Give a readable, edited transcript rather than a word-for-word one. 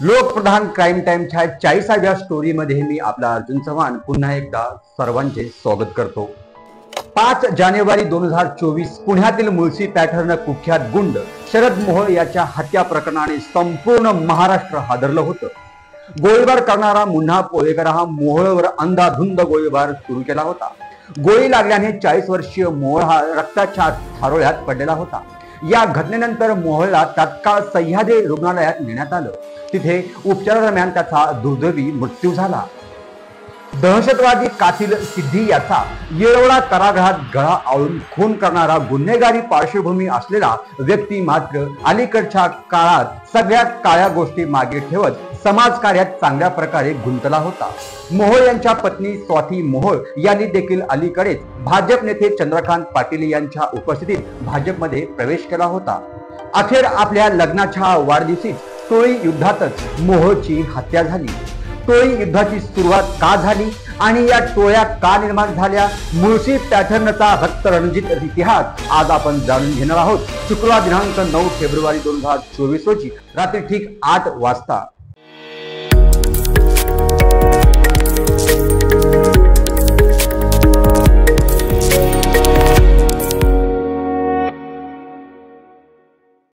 Lokpradhan crime टाइमच्या 40व्या स्टोरीमध्ये मी आपला अर्जुन चव्हाण पुन्हा एकदा सर्वांचे स्वागत करतो। 5 जानेवारी 2024 पुण्यातील मुळशी पॅटर्न कुख्यात गुंड शरद मोहोळ याच्या हत्या प्रकरणाने संपूर्ण महाराष्ट्र हादरलं होतं। गोळीबार करणारा मुन्ना पोहेकर हा मोहोळवर अंधाधुंद गोळीबार सुरू केला होता। गोळी लागल्याने 40 वर्षीय मोहोळ हा रक्ताच्या थारोळ्यात पडलेला होता। या घटनेनंतर मोहोळला तात्काळ सह्याद्री रुग्णालयात नेण्यात आलं। तिथे उपचारादरम्यान त्याचा दुर्दैवी मृत्यू झाला। दहशतवादी कातील सिद्धी याचा येरवडा कारागृहात गळा आवळून खून करणारा गुन्हेगारी पार्श्वभूमी असलेला व्यक्ती मात्र अलीकडच्या काळात सगळ्या काळ्या गोष्टी मागे ठेवत समाजकार्यात चांगल्या प्रकारे गुंतला होता। मोहोळ यांच्या पत्नी स्वाती मोहोळ यांनी देखील अलीकडेच भाजप नेते चंद्रकांत पाटील यांच्या उपस्थितीत भाजपमध्ये प्रवेश केला होता। अखेर आपल्या लग्नाच्या वाढदिवशीच टोळी युद्धातच मोहोळची हत्या झाली। टोळी युद्धाची सुरुवात का झाली आणि या टोळ्या का निर्माण झाल्या, मुळशी पॅटर्नचा रक्तरंजित इतिहास आज आपण जाणून घेणार आहोत। शुक्रवार दिनांक 9 फेब्रुवारी 2024 रोजी रात्री ठीक 8 वाजता